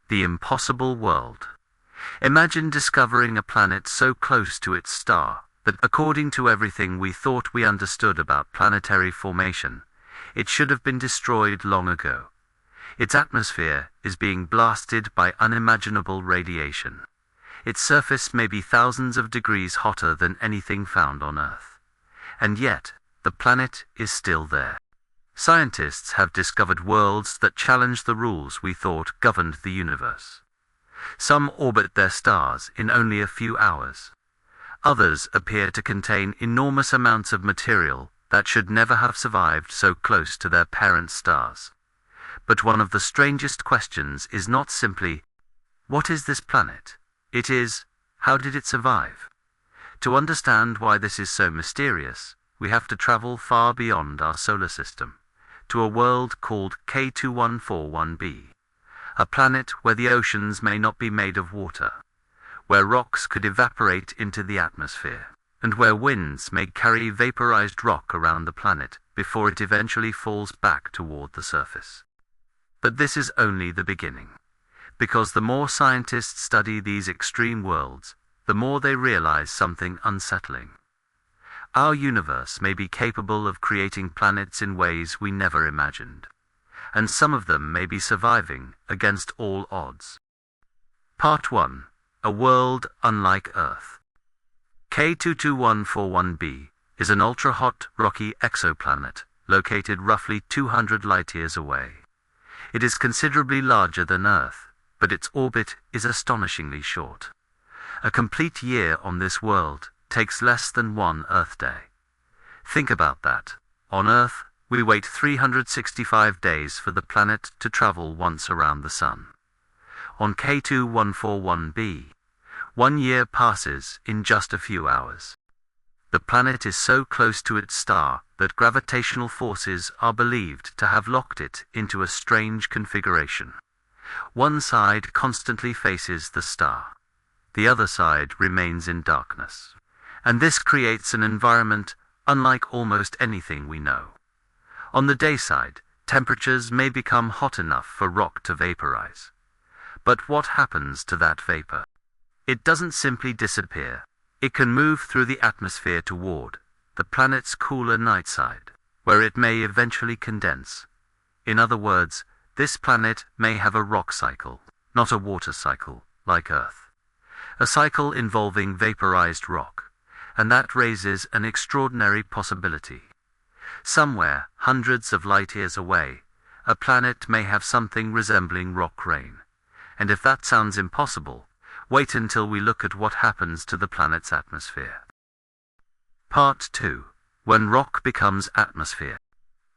The impossible world. Imagine discovering a planet so close to its star that, according to everything we thought we understood about planetary formation, it should have been destroyed long ago. Its atmosphere is being blasted by unimaginable radiation. Its surface may be thousands of degrees hotter than anything found on Earth. And yet, the planet is still there. Scientists have discovered worlds that challenge the rules we thought governed the universe. Some orbit their stars in only a few hours. Others appear to contain enormous amounts of material that should never have survived so close to their parent stars. But one of the strangest questions is not simply, what is this planet? It is, how did it survive? To understand why this is so mysterious, we have to travel far beyond our solar system, to a world called K2141b, a planet where the oceans may not be made of water, where rocks could evaporate into the atmosphere, and where winds may carry vaporized rock around the planet before it eventually falls back toward the surface. But this is only the beginning, because the more scientists study these extreme worlds, the more they realize something unsettling. Our universe may be capable of creating planets in ways we never imagined, and some of them may be surviving against all odds. Part 1. A world unlike Earth. K22141b is an ultra-hot, rocky exoplanet located roughly 200 light-years away. It is considerably larger than Earth, but its orbit is astonishingly short. A complete year on this world takes less than one Earth day. Think about that. On Earth, we wait 365 days for the planet to travel once around the Sun. On K2141b, 1 year passes in just a few hours. The planet is so close to its star that gravitational forces are believed to have locked it into a strange configuration. One side constantly faces the star. The other side remains in darkness. And this creates an environment unlike almost anything we know. On the day side, temperatures may become hot enough for rock to vaporize. But what happens to that vapor? It doesn't simply disappear. It can move through the atmosphere toward the planet's cooler night side, where it may eventually condense. In other words, this planet may have a rock cycle, not a water cycle, like Earth. A cycle involving vaporized rock. And that raises an extraordinary possibility. Somewhere, hundreds of light-years away, a planet may have something resembling rock rain. And if that sounds impossible, wait until we look at what happens to the planet's atmosphere. Part 2. When rock becomes atmosphere.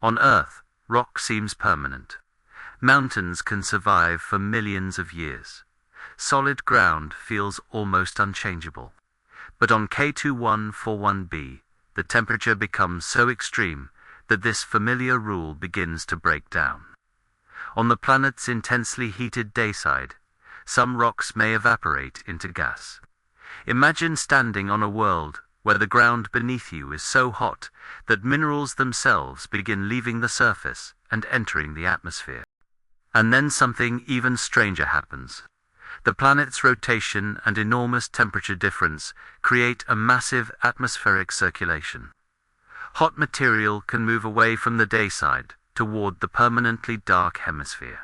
On Earth, rock seems permanent. Mountains can survive for millions of years. Solid ground feels almost unchangeable. But on K2141b, the temperature becomes so extreme that this familiar rule begins to break down. On the planet's intensely heated day side, some rocks may evaporate into gas. Imagine standing on a world where the ground beneath you is so hot that minerals themselves begin leaving the surface and entering the atmosphere. And then something even stranger happens. The planet's rotation and enormous temperature difference create a massive atmospheric circulation. Hot material can move away from the day side toward the permanently dark hemisphere.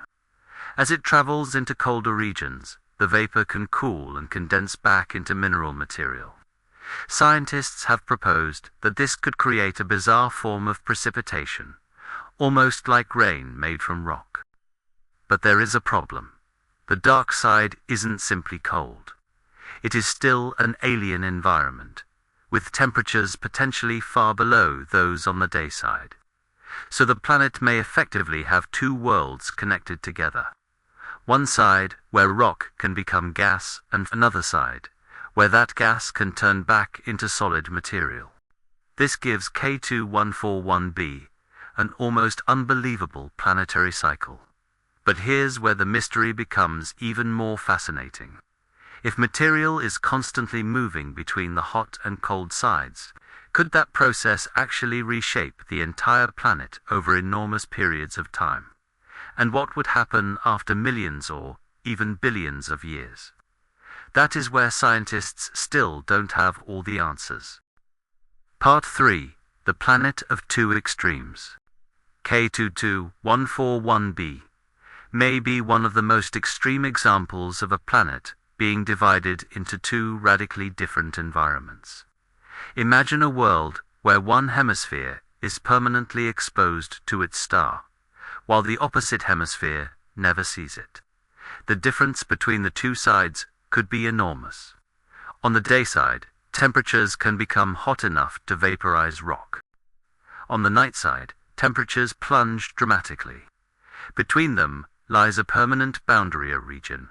As it travels into colder regions, the vapor can cool and condense back into mineral material. Scientists have proposed that this could create a bizarre form of precipitation, almost like rain made from rock. But there is a problem. The dark side isn't simply cold. It is still an alien environment, with temperatures potentially far below those on the day side. So the planet may effectively have two worlds connected together. One side where rock can become gas, and another side where that gas can turn back into solid material. This gives K2141b an almost unbelievable planetary cycle. But here's where the mystery becomes even more fascinating. If material is constantly moving between the hot and cold sides, could that process actually reshape the entire planet over enormous periods of time? And what would happen after millions or even billions of years. That is where scientists still don't have all the answers. Part 3. The Planet of Two Extremes. K22-141b may be one of the most extreme examples of a planet being divided into two radically different environments. Imagine a world where one hemisphere is permanently exposed to its star, while the opposite hemisphere never sees it. The difference between the two sides could be enormous. On the day side, temperatures can become hot enough to vaporize rock. On the night side, temperatures plunge dramatically. Between them lies a permanent boundary region,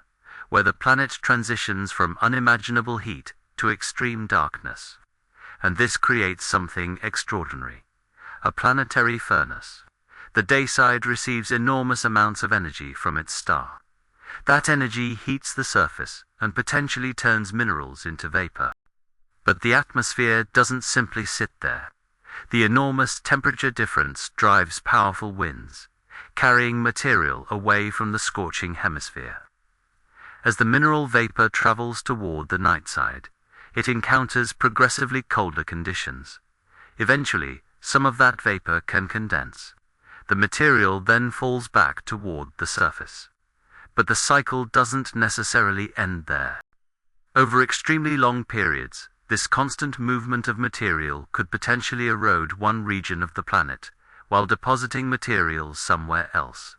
where the planet transitions from unimaginable heat to extreme darkness. And this creates something extraordinary: a planetary furnace. The day side receives enormous amounts of energy from its star. That energy heats the surface and potentially turns minerals into vapor. But the atmosphere doesn't simply sit there. The enormous temperature difference drives powerful winds, carrying material away from the scorching hemisphere. As the mineral vapor travels toward the night side, it encounters progressively colder conditions. Eventually, some of that vapor can condense. The material then falls back toward the surface. But the cycle doesn't necessarily end there. Over extremely long periods, this constant movement of material could potentially erode one region of the planet, while depositing material somewhere else.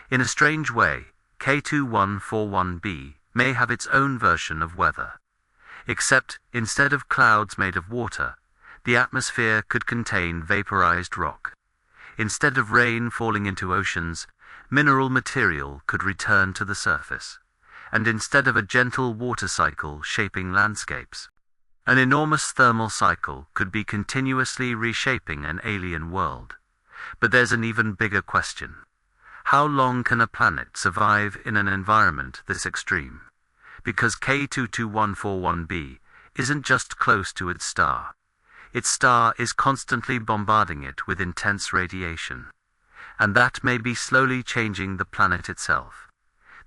In a strange way, K2141b may have its own version of weather. Except, instead of clouds made of water, the atmosphere could contain vaporized rock. Instead of rain falling into oceans, mineral material could return to the surface. And instead of a gentle water cycle shaping landscapes, an enormous thermal cycle could be continuously reshaping an alien world. But there's an even bigger question. How long can a planet survive in an environment this extreme? Because K22141b isn't just close to its star is constantly bombarding it with intense radiation. And that may be slowly changing the planet itself.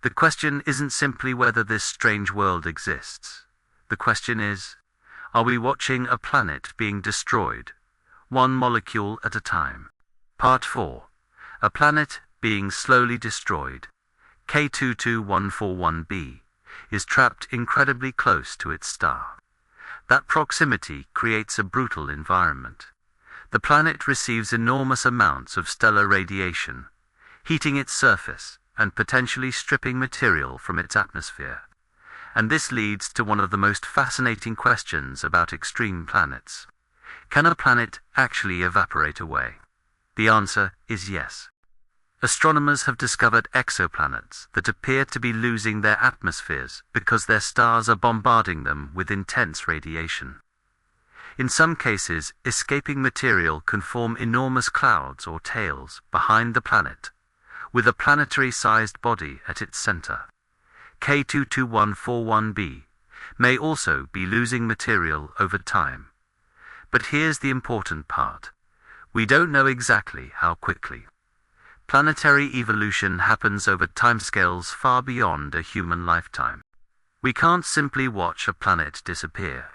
The question isn't simply whether this strange world exists. The question is, are we watching a planet being destroyed, one molecule at a time? Part 4. A planet being slowly destroyed. K22141b is trapped incredibly close to its star. That proximity creates a brutal environment. The planet receives enormous amounts of stellar radiation, heating its surface and potentially stripping material from its atmosphere. And this leads to one of the most fascinating questions about extreme planets. Can a planet actually evaporate away? The answer is yes. Astronomers have discovered exoplanets that appear to be losing their atmospheres because their stars are bombarding them with intense radiation. In some cases, escaping material can form enormous clouds or tails behind the planet, with a planetary-sized body at its center. K22141b may also be losing material over time. But here's the important part. We don't know exactly how quickly. Planetary evolution happens over timescales far beyond a human lifetime. We can't simply watch a planet disappear.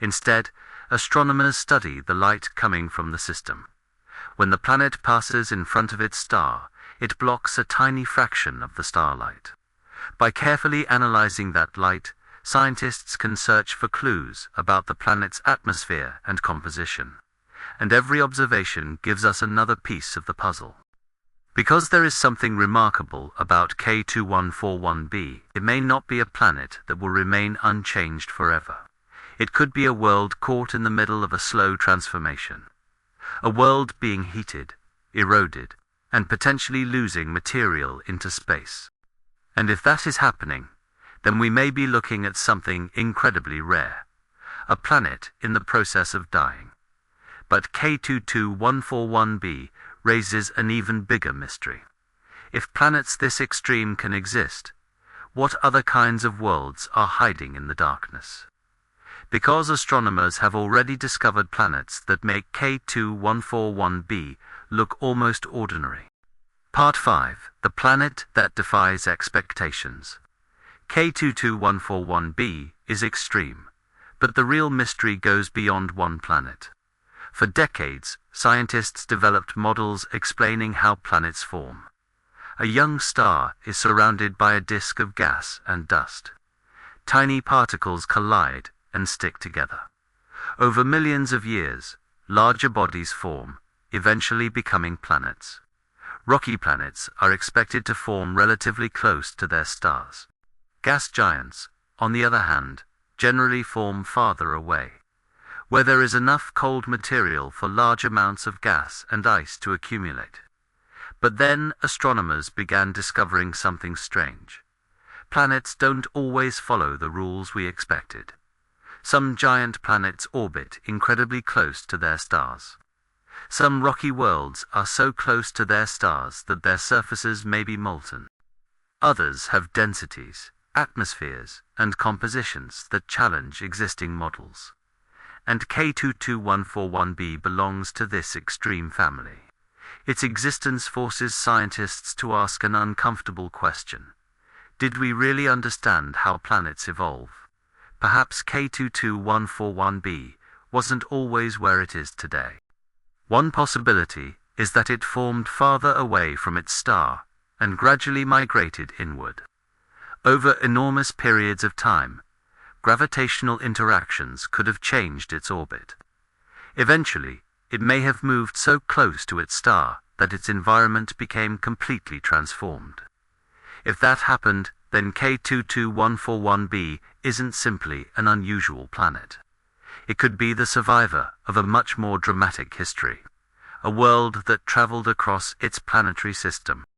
Instead, astronomers study the light coming from the system. When the planet passes in front of its star, it blocks a tiny fraction of the starlight. By carefully analyzing that light, scientists can search for clues about the planet's atmosphere and composition. And every observation gives us another piece of the puzzle. Because there is something remarkable about K2141b, it may not be a planet that will remain unchanged forever. It could be a world caught in the middle of a slow transformation. A world being heated, eroded, and potentially losing material into space. And if that is happening, then we may be looking at something incredibly rare. A planet in the process of dying. But K22141b raises an even bigger mystery. If planets this extreme can exist, what other kinds of worlds are hiding in the darkness? Because astronomers have already discovered planets that make K2141b look almost ordinary. Part 5. The Planet That Defies Expectations. K22141b is extreme, but the real mystery goes beyond one planet. For decades, scientists developed models explaining how planets form. A young star is surrounded by a disk of gas and dust. Tiny particles collide and stick together. Over millions of years, larger bodies form, eventually becoming planets. Rocky planets are expected to form relatively close to their stars. Gas giants, on the other hand, generally form farther away, where there is enough cold material for large amounts of gas and ice to accumulate. But then astronomers began discovering something strange. Planets don't always follow the rules we expected. Some giant planets orbit incredibly close to their stars. Some rocky worlds are so close to their stars that their surfaces may be molten. Others have densities, atmospheres, and compositions that challenge existing models. And K22141b belongs to this extreme family. Its existence forces scientists to ask an uncomfortable question. Did we really understand how planets evolve? Perhaps K22141b wasn't always where it is today. One possibility is that it formed farther away from its star and gradually migrated inward. Over enormous periods of time, gravitational interactions could have changed its orbit. Eventually, it may have moved so close to its star that its environment became completely transformed. If that happened, then K22141b isn't simply an unusual planet. It could be the survivor of a much more dramatic history, a world that traveled across its planetary system.